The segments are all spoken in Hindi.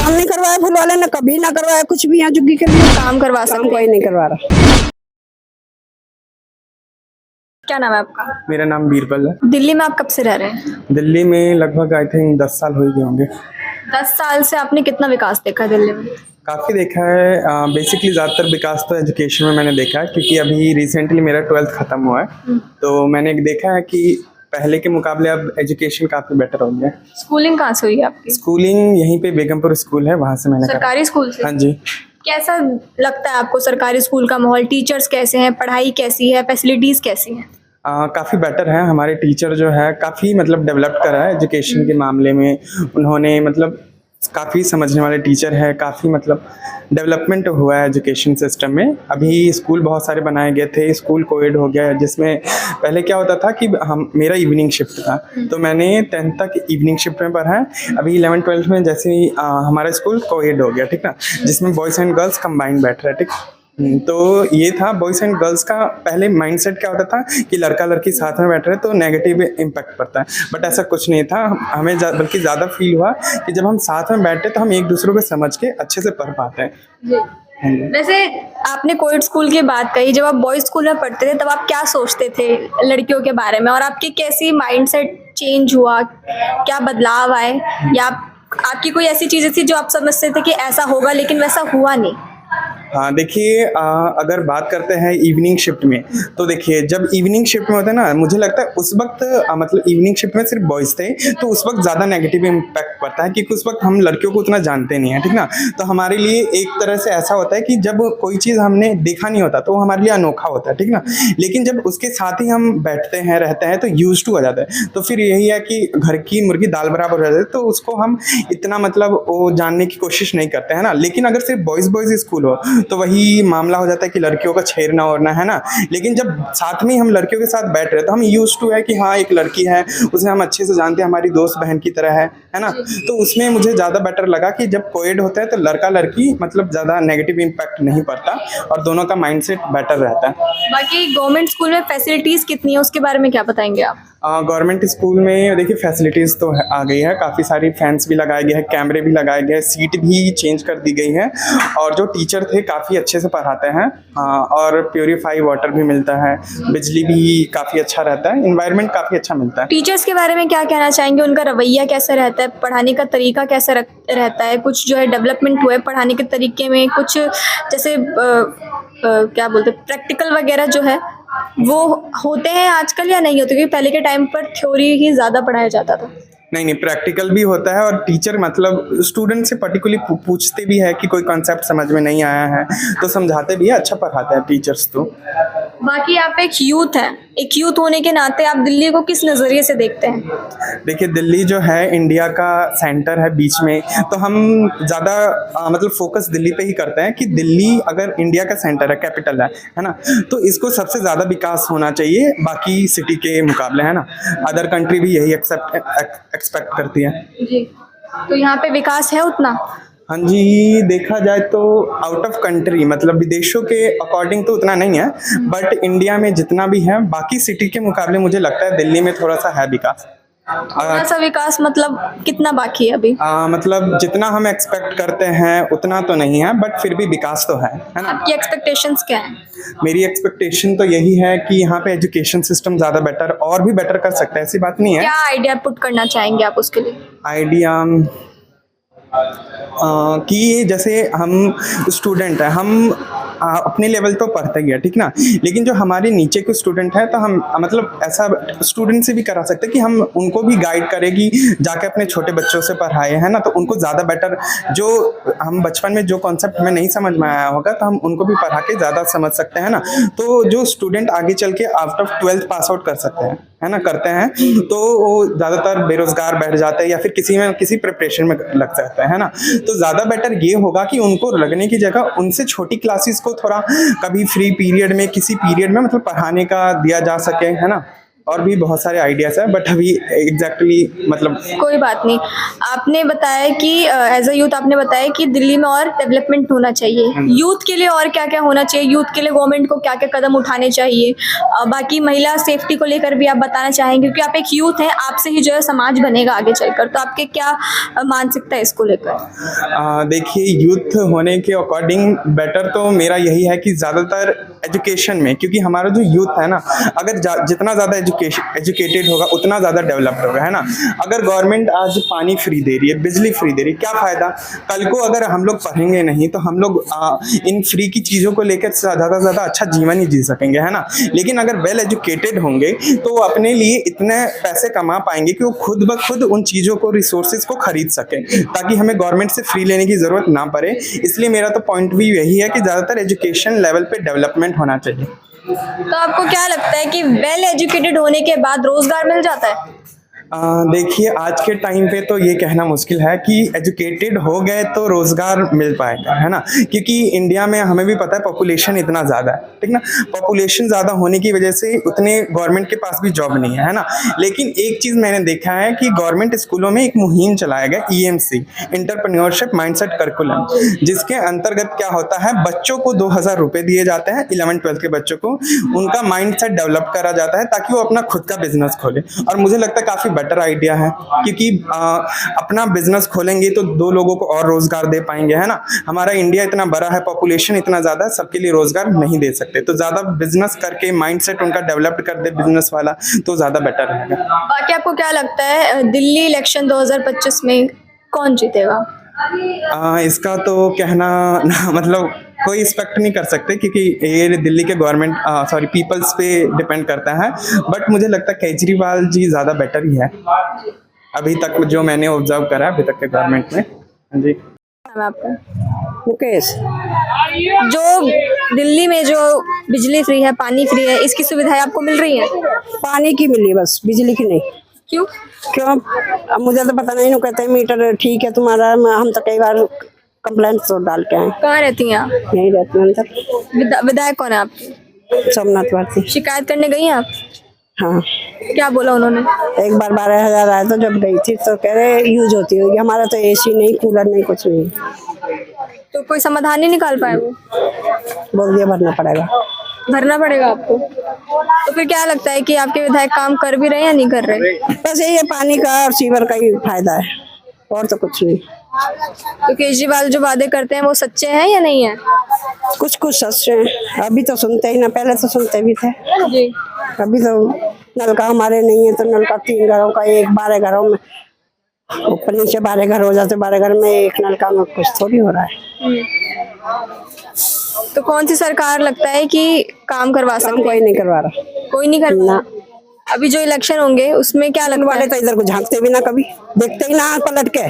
काम नहीं करवाया फूल वाले ने, कभी ना करवाया कुछ भी यहाँ झुग्गी के लिए। काम करवा काम सकते कोई हैं। नहीं करवा रहा। क्या नाम है आपका? मेरा नाम बीरबल है। दिल्ली में आप कब से रह रहे हैं? दिल्ली में लगभग आई थिंक 10 साल हो ही गए होंगे। 10 साल से आपने कितना विकास देखा है दिल्ली में? काफ़ी देखा है। बेसिकली ज़्यादातर विकास तो एजुकेशन में मैंने देखा है, क्योंकि अभी रिसेंटली मेरा 12th ख़त्म हुआ है। तो मैंने देखा है कि पहले के मुकाबले अब एजुकेशन काफ़ी बेटर हो गया है। स्कूलिंग कहाँ से हुई है आपकी? स्कूलिंग यहीं पे बेगमपुर स्कूल है, वहाँ से मैंने करा। सरकारी स्कूल से? हाँ जी। कैसा लगता है आपको सरकारी स्कूल का माहौल? टीचर्स कैसे हैं, पढ़ाई कैसी है, फैसिलिटीज कैसी हैं? काफ़ी बेटर है। हमारे टीचर जो है काफ़ी मतलब डेवलप करा है एजुकेशन के मामले में। उन्होंने मतलब काफ़ी समझने वाले टीचर है, काफ़ी मतलब डेवलपमेंट हुआ है एजुकेशन सिस्टम में। अभी स्कूल बहुत सारे बनाए गए थे, स्कूल कोएड हो गया है, जिसमें पहले क्या होता था कि मेरा इवनिंग शिफ्ट था, तो मैंने 10th तक इवनिंग शिफ्ट में पढ़ा है। अभी 11th 12th में जैसे ही हमारा स्कूल कोएड हो गया, ठीक ना, जिसमें बॉयज़ एंड गर्ल्स कंबाइंड बैठ रहे हैं, ठीक। तो ये था बॉयज़ एंड गर्ल्स का पहले माइंडसेट क्या होता था कि लड़का लड़की साथ में बैठ रहे तो नेगेटिव इम्पैक्ट पड़ता है, बट ऐसा कुछ नहीं था। हमें बल्कि ज़्यादा फील हुआ कि जब हम साथ में बैठे तो हम एक दूसरे को समझ के अच्छे से पढ़ पाते हैं। वैसे आपने कोविड स्कूल की बात कही, जब आप बॉयज स्कूल में पढ़ते थे तब आप क्या सोचते थे लड़कियों के बारे में, और आपकी कैसी माइंडसेट चेंज हुआ, क्या बदलाव आए, या आपकी कोई ऐसी चीज़ें थी जो आप समझते थे कि ऐसा होगा लेकिन वैसा हुआ नहीं? हाँ देखिए, अगर बात करते हैं इवनिंग शिफ्ट में, तो देखिए जब इवनिंग शिफ्ट में होता है ना, मुझे लगता है उस वक्त मतलब इवनिंग शिफ्ट में सिर्फ बॉयज़ थे, तो उस वक्त ज़्यादा नेगेटिव इम्पैक्ट पड़ता है, क्योंकि उस वक्त हम लड़कियों को उतना जानते नहीं हैं, ठीक ना। तो हमारे लिए एक तरह से ऐसा होता है कि जब कोई चीज़ हमने देखा नहीं होता तो वो हमारे लिए अनोखा होता है, ठीक ना। लेकिन जब उसके साथ ही हम बैठते हैं, रहते हैं, तो यूज टू हो जाता है। तो फिर यही है कि घर की मुर्गी दाल बराबर हो जाती है, तो उसको हम इतना मतलब वो जानने की कोशिश नहीं करते हैं ना। लेकिन अगर सिर्फ बॉयज़ स्कूल हो तो वही मामला हो जाता है कि लड़कियों का छेड़ना ओढ़ना, है ना। लेकिन जब साथ में हम लड़कियों के साथ बैठ रहे हैं तो हम यूज टू है कि हाँ एक लड़की है, उसे हम अच्छे से जानते हैं, हमारी दोस्त बहन की तरह है ना। तो उसमें मुझे ज़्यादा बेटर लगा कि जब कोएड होता है तो लड़का लड़की मतलब ज़्यादा नेगेटिव इम्पैक्ट नहीं पड़ता और दोनों का माइंडसेट बेटर रहता है। बाकी गवर्नमेंट स्कूल में फैसिलिटीज़ कितनी है, उसके बारे में क्या बताएंगे आप? गवर्नमेंट स्कूल में देखिए फैसिलिटीज़ तो आ गई है, काफ़ी सारी फैंस भी लगाए गए हैं, कैमरे भी लगाए गए हैं, सीट भी चेंज कर दी गई है, और जो टीचर थे काफ़ी अच्छे से पढ़ाते हैं। और प्योरीफाई वाटर भी मिलता है, बिजली भी काफ़ी अच्छा रहता है, इन्वायरमेंट काफ़ी अच्छा मिलता है। टीचर्स के बारे में क्या कहना चाहेंगे? उनका रवैया कैसा रहता है, पढ़ाने का तरीका कैसा रहता है? कुछ जो है डेवलपमेंट हुआ है पढ़ाने के तरीके में, कुछ जैसे क्या बोलते हैं, प्रैक्टिकल वगैरह जो है वो होते हैं आजकल या नहीं होते? क्योंकि पहले के टाइम पर थ्योरी ही ज़्यादा पढ़ाया जाता था। नहीं, प्रैक्टिकल भी होता है, और टीचर मतलब स्टूडेंट से पर्टिकुलरली पूछते भी है कि कोई कॉन्सेप्ट समझ में नहीं आया है तो समझाते भी है, अच्छा पढ़ाते हैं टीचर्स तो। बाकी आप एक यूथ हैं, एक यूथ होने के नाते आप दिल्ली को किस नज़रिए से देखते हैं? देखिए दिल्ली जो है इंडिया का सेंटर है बीच में, तो हम ज़्यादा मतलब फोकस दिल्ली पे ही करते हैं कि दिल्ली अगर इंडिया का सेंटर है, कैपिटल है ना, तो इसको सबसे ज़्यादा विकास होना चाहिए बाकी सिटी के मुकाबले, है ना। अदर कंट्री भी यही एक्सपेक्ट करती है जी। तो यहाँ पे विकास है उतना? हाँ जी, देखा जाए तो आउट ऑफ कंट्री मतलब विदेशों के अकॉर्डिंग तो उतना नहीं है, बट इंडिया में जितना भी है बाकी सिटी के मुकाबले मुझे लगता है दिल्ली में थोड़ा सा है विकास। थोड़ा सा विकास मतलब कितना बाकी है अभी? मतलब जितना हम एक्सपेक्ट करते हैं उतना तो नहीं है, बट फिर भी विकास तो है ना। आपकी एक्सपेक्टेशंस क्या हैं? मेरी एक्सपेक्टेशन तो यही है कि यहाँ पे एजुकेशन सिस्टम ज़्यादा बेटर और भी बेटर कर सकता है, ऐसी बात नहीं है। क्या आइडिया पुट करना चाहेंगे आप उसके लिए? आइडिया कि जैसे हम स्टूडेंट हैं, हम अपने लेवल तो पढ़ते ही है, ठीक ना, लेकिन जो हमारे नीचे के स्टूडेंट हैं तो हम मतलब ऐसा स्टूडेंट से भी करा सकते हैं कि हम उनको भी गाइड करें कि जाके अपने छोटे बच्चों से पढ़ाए, है ना। तो उनको ज़्यादा बेटर, जो हम बचपन में जो कॉन्सेप्ट हमें नहीं समझ में आया होगा तो हम उनको भी पढ़ा के ज़्यादा समझ सकते हैं ना। तो जो स्टूडेंट आगे चल के आफ्टर 12th पास आउट कर सकते हैं, है ना, करते हैं, तो वो ज़्यादातर बेरोजगार बैठ जाते हैं या फिर किसी प्रिपरेशन में लग सकते हैं, है ना। तो ज़्यादा बेटर ये होगा कि उनको लगने की जगह उनसे छोटी क्लासेस को थोड़ा कभी फ्री पीरियड में किसी पीरियड में मतलब पढ़ाने का दिया जा सके, है ना। और भी बहुत सारे आइडियाज़ हैं, बट अभी एग्जैक्टली मतलब कोई बात नहीं। आपने बताया कि एज अ यूथ आपने बताया कि दिल्ली में और डेवलपमेंट होना चाहिए। यूथ के लिए और क्या क्या होना चाहिए, यूथ के लिए गवर्नमेंट को क्या क्या कदम उठाने चाहिए, बाकी महिला सेफ्टी को लेकर भी आप बताना चाहेंगे, क्योंकि आप एक यूथ हैं, आपसे ही जो है समाज बनेगा आगे चलकर। तो आपके क्या मानसिकता है इसको लेकर? देखिए, यूथ होने के अकॉर्डिंग बेटर तो मेरा यही है कि ज़्यादातर एजुकेशन में, क्योंकि हमारा जो यूथ है ना, अगर जितना ज़्यादा एजुकेटेड होगा उतना ज़्यादा डेवलप्ड होगा, है ना। अगर गवर्नमेंट आज पानी फ्री दे रही है, बिजली फ्री दे रही है, क्या फ़ायदा? कल को अगर हम लोग पढ़ेंगे नहीं तो हम लोग इन फ्री की चीज़ों को लेकर ज़्यादा से ज़्यादा अच्छा जीवन ही जी सकेंगे, है ना। लेकिन अगर वेल एजुकेटेड होंगे तो वो अपने लिए इतने पैसे कमा पाएंगे कि वो खुद ब खुद उन चीज़ों को, रिसोर्सेज को खरीद सकें, ताकि हमें गवर्नमेंट से फ्री लेने की ज़रूरत ना पड़े। इसलिए मेरा तो पॉइंट भी यही है कि ज़्यादातर एजुकेशन लेवल पे डेवलपमेंट होना चाहिए। तो आपको क्या लगता है कि वेल एजुकेटेड होने के बाद रोजगार मिल जाता है? देखिए, आज के टाइम पे तो ये कहना मुश्किल है कि एजुकेटेड हो गए तो रोज़गार मिल पाएगा, है ना। क्योंकि इंडिया में हमें भी पता है पॉपुलेशन इतना ज़्यादा है, ठीक ना। पॉपुलेशन ज़्यादा होने की वजह से उतने गवर्नमेंट के पास भी जॉब नहीं है ना। लेकिन एक चीज़ मैंने देखा है कि गवर्नमेंट स्कूलों में एक मुहिम चलाया गया, EMC, एंटरप्रेन्योरशिप माइंडसेट करिकुलम, जिसके अंतर्गत क्या होता है, बच्चों को 2000 रुपये दिए जाते हैं, 11th-12th के बच्चों को उनका माइंडसेट डेवलप करा जाता है ताकि वो अपना खुद का बिजनेस खोले। और मुझे लगता है काफ़ी बेटर आइडिया है, क्योंकि अपना बिजनेस खोलेंगे तो 2 लोगों को और रोजगार दे पाएंगे, है ना। हमारा इंडिया इतना बड़ा है, पॉपुलेशन इतना ज़्यादा है, सबके लिए रोजगार नहीं दे सकते, तो ज़्यादा बिजनेस करके माइंडसेट उनका डेवलप कर दे बिजनेस वाला, तो ज़्यादा बेटर रहेगा। बाकी आपको क्या लगता है दिल्ली इलेक्शन 2025 में कौन जीतेगा? इसका तो कहना मतलब कोई एक्सपेक्ट नहीं कर सकते, क्योंकि ये दिल्ली के गवर्नमेंट पीपल्स पे डिपेंड करता है। बट मुझे लगता है केजरीवाल जी ज़्यादा बेटर ही है अभी तक, जो मैंने ऑब्जर्व करा है अभी तक के गवर्नमेंट में। हाँ जी। नाम है आपका? मुकेश। जो दिल्ली में जो बिजली फ्री है, पानी फ्री है, इसकी सुविधाएं आपको मिल रही हैं? पानी की मिली बस, बिजली की नहीं। क्यों? क्यों? अब मुझे तो पता नहीं, कहते हैं मीटर ठीक है तुम्हारा, हम तो कई बार कंप्लेंट तो डाल के आए। कहाँ रहती हैं आप? यहीं रहती हूँ अंदर। विधायक कौन है आपकी? सोमनाथ भारती। शिकायत करने गई हैं आप? हाँ, क्या बोला उन्होंने? एक बार 12,000 आए तो जब गई थी तो कह रहे यूज होती होगी, हमारा तो AC नहीं, कूलर नहीं, कुछ नहीं। तो कोई समाधान नहीं निकाल पाए वो? बोल दिया भरना पड़ेगा। भरना पड़ेगा आपको? तो फिर क्या लगता है कि आपके विधायक काम कर भी रहे हैं या नहीं कर रहे? बस यही है, पानी का और सीवर का ही फायदा है, और तो कुछ नहीं। तो केजरीवाल जो वादे करते हैं वो सच्चे हैं या नहीं है? कुछ कुछ सच है, अभी तो सुनते ही ना, पहले तो सुनते भी थे। जी। अभी तो नलका हमारे नहीं है, तो नलका 3 घरों का, 12 घरों में, ऊपर नीचे 12 घर हो जाते, 12 घर में एक नलका में कुछ थोड़ी हो रहा है। तो कौन सी सरकार लगता है कि काम करवा काम सकती कोई है? नहीं करवा रहा। कोई नहीं करवा। ना। अभी जो इलेक्शन होंगे उसमें क्या लगता वाले है? तो इधर को झांकते भी ना, कभी देखते ही ना पलट के।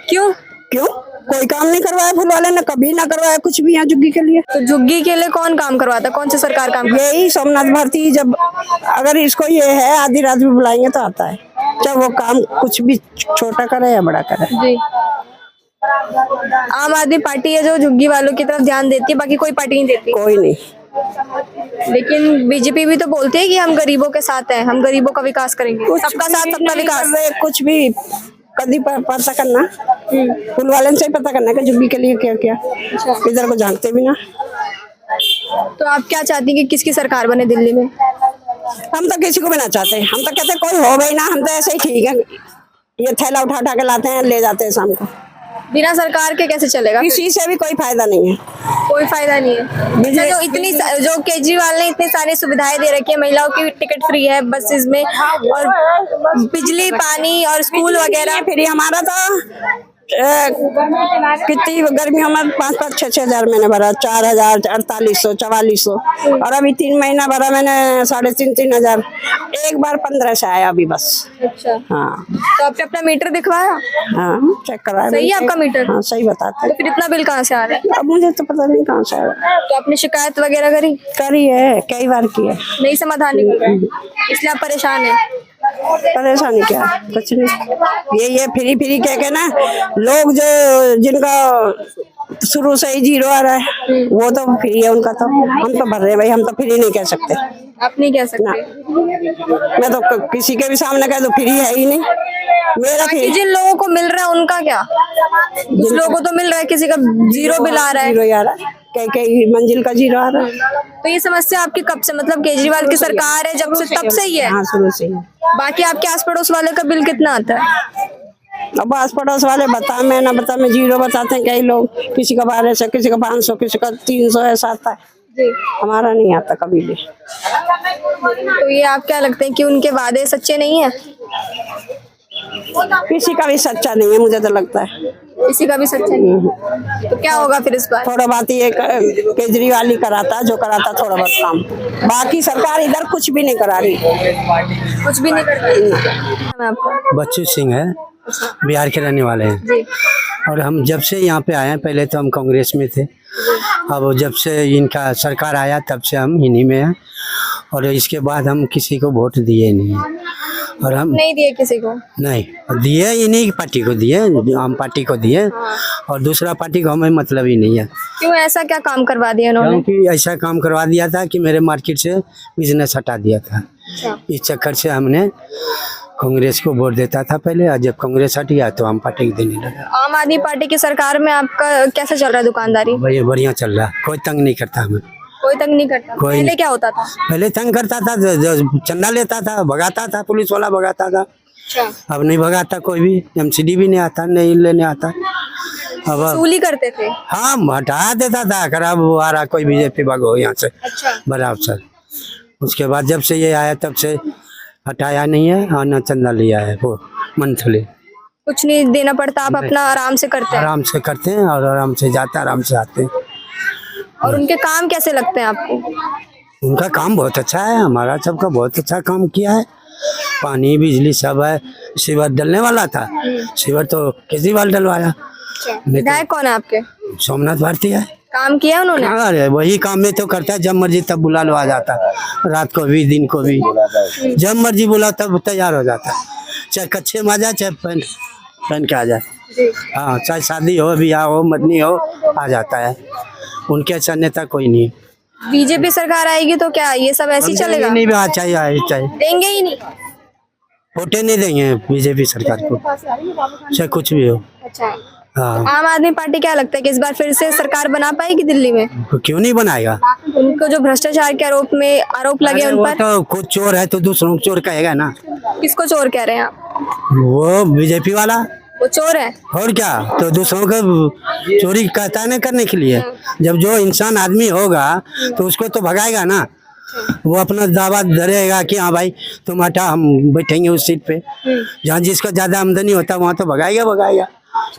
क्यों? क्यों? कोई काम नहीं करवाया फुल वाले ने, कभी ना करवाया कुछ भी यहाँ झुग्गी के लिए। तो झुग्गी के लिए कौन काम करवाता है? कौन सी सरकार काम करवाती यही सोमनाथ भारती, जब अगर इसको ये है आधी रात भी बुलाएंगे तो आता है, चाहे वो काम कुछ भी छोटा करे या बड़ा करे। है? जी। आम आदमी पार्टी है जो झुग्गी वालों की तरफ ध्यान देती है, बाकी कोई पार्टी नहीं देती। कोई नहीं। लेकिन बीजेपी भी तो बोलती है कि हम गरीबों के साथ हैं, हम गरीबों का विकास करेंगे, सबका साथ सबका विकास। कुछ भी कभी पता करना, फुल वाले से पता करना कि झुग्गी के लिए क्या क्या, इधर को झांकते भी ना। तो आप क्या चाहती हैं कि किसकी सरकार बने दिल्ली में? हम तो किसी को भी ना चाहते, हम तो कहते कोई हो गई ना, हम तो ऐसे ही ठीक है, ये थैला उठा उठा के लाते हैं, ले जाते हैं शाम को। बिना सरकार के कैसे चलेगा? किसी से भी कोई फायदा नहीं है। कोई फायदा नहीं है। अच्छा, जो केजरीवाल ने इतनी सारी सुविधाएं दे रखी है, महिलाओं की टिकट फ्री है बसेस में, और बिजली, पानी और स्कूल वगैरह फिर हमारा तो कितनी गर्मियों में 5-5, 6-6 हजार मैंने भरा, 4,000, 4800, 4400, और अभी 3 महीना भरा मैंने 3,500-3 हजार, एक बार 15 से आया अभी बस। अच्छा। हाँ। तो आपने अपना मीटर दिखवाया? हाँ, चेक कराया। सही है आपका मीटर? हाँ, सही बताते। तो फिर इतना बिल कहाँ से आ रहा है? अब मुझे तो पता नहीं कहाँ से आया। तो आपने शिकायत वगैरह करी है, कई बार की है, नहीं समाधान निकल रहा है, इसलिए आप परेशान हैं? परेशानी क्या है? कुछ नहीं, ये फ्री फ्री कह के ना, लोग जो जिनका शुरू से ही 0 आ रहा है वो तो फ्री है उनका, तो हम तो भर रहे हैं भाई, हम तो फ्री नहीं कह सकते। आप नहीं कह सकते। मैं तो किसी के भी सामने कह दो फ्री है ही नहीं, मेरा बाकी फ्री। जिन लोगों को मिल रहा है उनका क्या? कुछ लोगों को तो मिल रहा है, किसी का जीरो बिल आ रहा है। जीरो आ रहा है, कई मंजिल का जीरो आ रहा है। तो ये समस्या आपकी कब से, मतलब केजरीवाल की सरकार है जब से तब से ही है? हाँ, शुरू से ही। बाकी आपके आस पड़ोस वाले का बिल कितना आता है? अब आस पड़ोस वाले बता मैं ना बता मैं जीरो बताते हैं कई लोग, किसी का 1200, किसी का 500, किसी का 300 ऐसा आता है। हमारा नहीं आता कभी भी। तो ये आप क्या लगते हैं कि उनके वादे सच्चे नहीं है? किसी का भी सच्चा नहीं है, मुझे तो लगता है। किसी का भी सच्चा नहीं है। तो क्या होगा फिर इस बार? थोड़ा बहुत ये केजरीवाल ही कराता, जो कराता थोड़ा बहुत काम, बाकी सरकार इधर कुछ भी नहीं करा रही। कुछ भी नहीं कर रही। मैं आपको बच्चू सिंह है, बिहार के रहने वाले हैं। जी। और हम जब से यहाँ पे आए हैं, पहले तो हम कांग्रेस में थे, अब जब से इनका सरकार आया तब से हम इन्हीं में हैं। और इसके बाद हम किसी को वोट दिए नहीं हैं। और हम नहीं दिए किसी को? नहीं दिए, इन्हीं पार्टी को दिए, आम पार्टी को दिए। और दूसरा पार्टी को हमें मतलब ही नहीं है। क्यों, ऐसा क्या काम करवा दिया उन्होंने? क्योंकि ऐसा काम करवा दिया था कि मेरे मार्केट से बिजनेस हटा दिया था। इस चक्कर से हमने कांग्रेस को वोट देता था पहले, और जब कांग्रेस हट गया तो आम पार्टी को देने लगा। आम आदमी पार्टी की सरकार में आपका कैसे चल रहा है दुकानदारी? बढ़िया चल रहा, कोई तंग नहीं करता हमें। कोई तंग नहीं करता? कोई पहले नहीं। क्या होता था? पहले तंग करता था, जो चंदा लेता था, भगाता था, पुलिस वाला भगाता था। अच्छा। अब नहीं भगाता कोई भी, एमसीडी भी नहीं आता, नहीं लेने आता। अब वसूली करते थे? हाँ, हटा देता था, खराब आ रहा कोई बीजेपी भागो यहाँ से, अच्छा। बड़ा अफसर। उसके बाद जब से ये आया तब से हटाया नहीं है, और न चंदा लिया है वो मंथली। कुछ नहीं देना पड़ता, आप अपना आराम से करते हैं? आराम से करते हैं और आराम से जाते, आराम से आते हैं। और उनके काम कैसे लगते हैं आपको? उनका काम बहुत अच्छा है, हमारा सबका बहुत अच्छा काम किया है। पानी बिजली सब है। सीवर डलने वाला था, सीवर तो केजरीवाल डलवाया। विधायक कौन है आपके? सोमनाथ भारती है। काम किया उन्होंने? अरे वही काम में तो करता है, जब मर्जी तब बुला लो आ जाता, रात को भी दिन को भी, जब मर्जी बुला तब तैयार हो जाता, चाहे कच्चे में आ जाए चाहे पहन के आ जाए। हाँ, चाहे शादी हो, ब्याह हो, मदनी हो, आ जाता है। उनके अच्छा नेता कोई नहीं। बीजेपी सरकार आएगी तो क्या ये सब ऐसे ही चलेगा? नहीं भी चाहिए देंगे ही नहीं? वोटे नहीं देंगे बीजेपी सरकार को, चाहे कुछ भी हो। अच्छा। हाँ, आम आदमी पार्टी क्या लगता है कि इस बार फिर से सरकार बना पाएगी दिल्ली में? क्यों नहीं बनाएगा? उनको जो भ्रष्टाचार के आरोप लगे अरे उन वो पर? तो खुद चोर है तो दूसरों को चोर कहेगा ना। किसको चोर कह रहे हैं आप? वो बीजेपी वाला वो चोर है? और क्या, तो दूसरों को चोरी कहता है ना करने के लिए। जब जो इंसान आदमी होगा तो उसको तो भगाएगा ना। वो अपना दावा धरेगा कि हाँ भाई तुम हटा, हम बैठेंगे उस सीट पे। जहाँ जिसका ज्यादा आमदनी होता है वहाँ तो भगाएगा।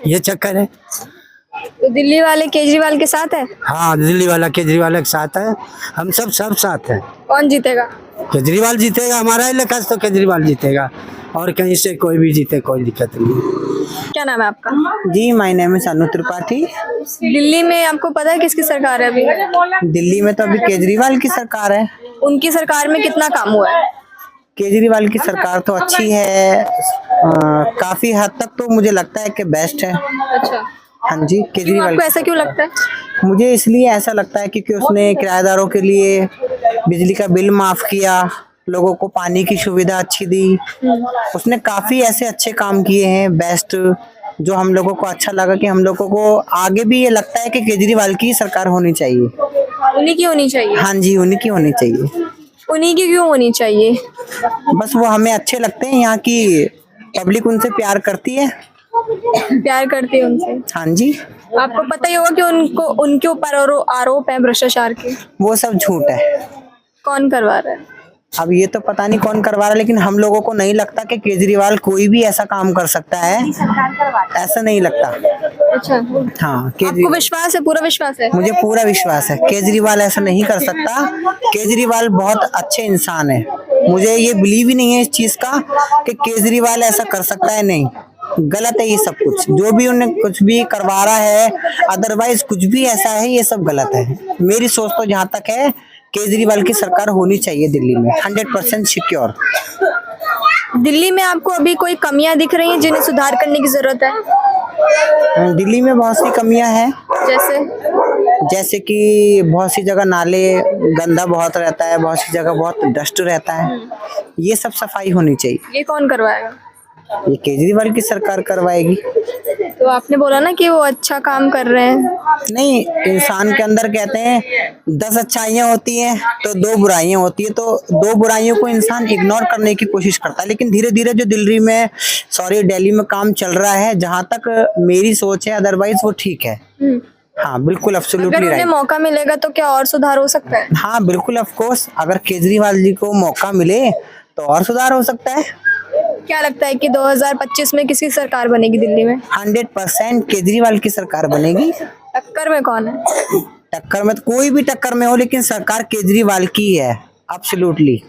ये चक्कर है। तो दिल्ली वाले केजरीवाल के साथ है? हाँ, दिल्ली वाला केजरीवाल के साथ है, हम सब साथ हैं। कौन जीतेगा? केजरीवाल जीतेगा, हमारा इलाका से तो केजरीवाल जीतेगा, और कहीं से कोई भी जीते कोई दिक्कत नहीं। क्या नाम है आपका? जी, माय नेम है अनु त्रिपाठी। दिल्ली में आपको पता है किसकी सरकार है अभी? दिल्ली में तो अभी केजरीवाल की सरकार है। उनकी सरकार में कितना काम हुआ है? केजरीवाल की सरकार तो अच्छी है, काफी हद तक तो मुझे लगता है कि बेस्ट है। अच्छा। हाँ जी, क्यों, केजरीवाल आपको ऐसा क्यों लगता है? मुझे इसलिए ऐसा लगता है क्योंकि उसने किराएदारों के लिए बिजली का बिल माफ किया, लोगों को पानी की सुविधा अच्छी दी। उसने काफी ऐसे अच्छे काम किए हैं बेस्ट, जो हम लोगों को अच्छा लगा कि हम लोगों को आगे भी ये लगता है कि केजरीवाल की सरकार होनी चाहिए। उन्हीं की होनी चाहिए? हाँ जी, उन्हीं की होनी चाहिए। उन्हीं की क्यों होनी चाहिए? बस वो हमें अच्छे लगते हैं, यहाँ की पब्लिक उनसे प्यार करती है। प्यार करती है उनसे? हाँ जी। आपको पता ही होगा कि उनके ऊपर आरोप है भ्रष्टाचार के। वो सब झूठ है। कौन करवा रहा है? अब ये तो पता नहीं कौन करवा रहा है, लेकिन हम लोगों को नहीं लगता कि केजरीवाल कोई भी ऐसा काम कर सकता है, ऐसा नहीं लगता। अच्छा। हाँ, आपको विश्वास है, पूरा विश्वास है? मुझे पूरा विश्वास है केजरीवाल ऐसा नहीं कर सकता। केजरीवाल बहुत अच्छे इंसान है, मुझे ये बिलीव ही नहीं है इस चीज का कि केजरीवाल ऐसा कर सकता है। नहीं, गलत है ये सब कुछ, जो भी उन्हें कुछ भी करवा रहा है, अदरवाइज कुछ भी ऐसा है, ये सब गलत है। मेरी सोच तो जहाँ तक है केजरीवाल की सरकार होनी चाहिए दिल्ली में 100% सिक्योर। दिल्ली में आपको अभी कोई कमियां दिख रही हैं जिन्हें सुधार करने की जरूरत है? दिल्ली में बहुत सी कमियां हैं। जैसे? जैसे कि बहुत सी जगह नाले गंदा बहुत रहता है, बहुत सी जगह बहुत डस्ट रहता है, ये सब सफाई होनी चाहिए। ये कौन करवाएगा? ये केजरीवाल की सरकार करवाएगी। तो आपने बोला ना कि वो अच्छा काम कर रहे हैं। नहीं, इंसान के अंदर कहते हैं 10 अच्छाइयाँ होती हैं तो 2 बुराइयां होती है, तो 2 बुराइयों को इंसान इग्नोर करने की कोशिश करता है। लेकिन धीरे धीरे जो दिल्ली में काम चल रहा है, जहां तक मेरी सोच है, अदरवाइज वो ठीक है। हाँ बिल्कुल, अगर एब्सोल्युटली उन्हें राइट। मौका मिलेगा तो क्या और सुधार हो सकता है? हाँ बिल्कुल, ऑफ कोर्स, अगर केजरीवाल जी को मौका मिले तो और सुधार हो सकता है। क्या लगता है कि 2025 में किसकी सरकार बनेगी दिल्ली में? 100% केजरीवाल की सरकार बनेगी। टक्कर में कौन है? टक्कर में तो कोई भी टक्कर में हो, लेकिन सरकार केजरीवाल की है, एब्सोल्युटली।